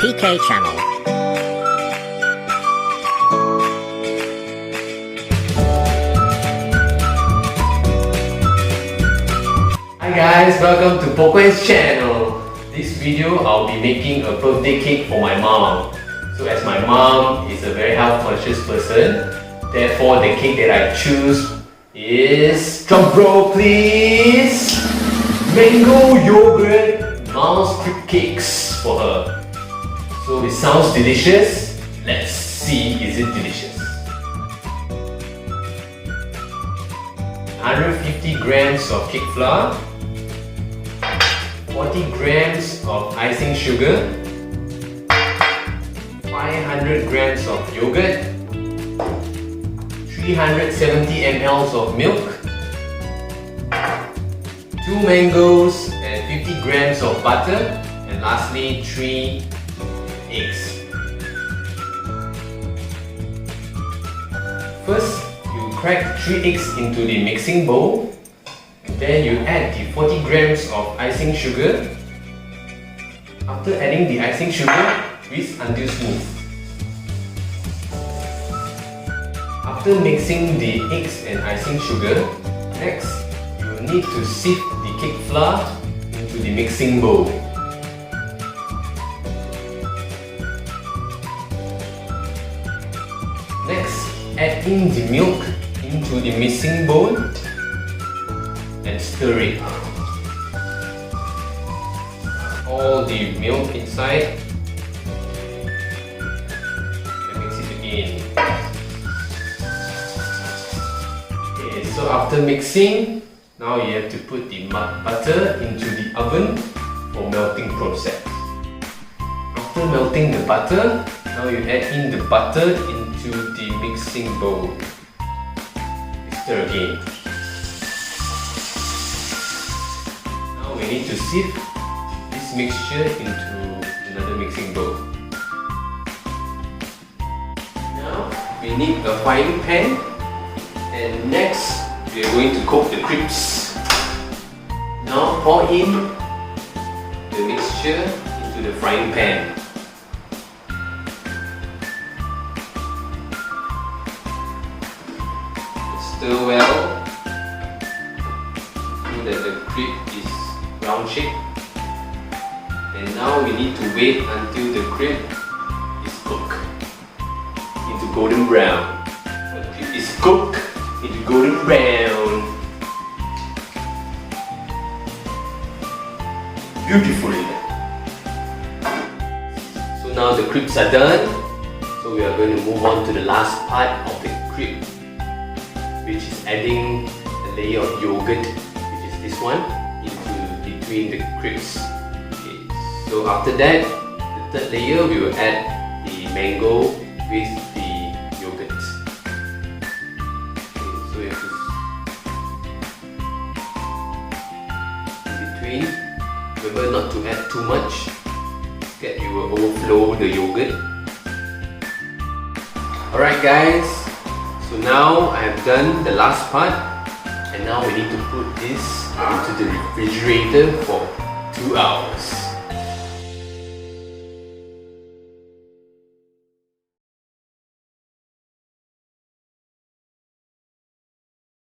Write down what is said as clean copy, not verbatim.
PK channel. Hi guys, welcome to Poco's channel. This video I'll be making a birthday cake for my mom. So as my mom is a very health conscious person, therefore the cake that I choose is, drum roll please, mango yogurt Mille Crepe cakes for her. So it sounds delicious. Let's see, is it delicious? 150 grams of cake flour, 40 grams of icing sugar, 500 grams of yogurt, 370 ml of milk, 2 mangoes and 50 grams of butter, and lastly 3 eggs. First, you crack 3 eggs into the mixing bowl. Then you add the 40 grams of icing sugar. After adding the icing sugar, whisk until smooth. After mixing the eggs and icing sugar, next you need to sift the cake flour into the mixing bowl. Next, add in the milk into the mixing bowl and stir it. All the milk inside and mix it again. Okay, so after mixing, now you have to put the butter into the oven for melting process. After melting the butter, now you add in the butter into the mixing bowl. Stir again. We need to sift this mixture into another mixing bowl. Now we need a frying pan, and next we are going to cook the crepes. Now pour in the mixture into the frying pan. Stir well so that the crepe is round shape. And now we need to wait until the crepe is cooked into golden brown. When the crepe is cooked into golden brown, beautifully. So now the crepes are done. So we are going to move on to the last part of the crepe, which is adding a layer of yogurt, which is this one, between the crepes. Okay. So after that, the third layer we will add the mango with the yogurt. Okay, so we have to in between. Remember not to add too much, that you will overflow the yogurt. Alright guys, so now I have done the last part. And now we need to put this into the refrigerator for 2 hours.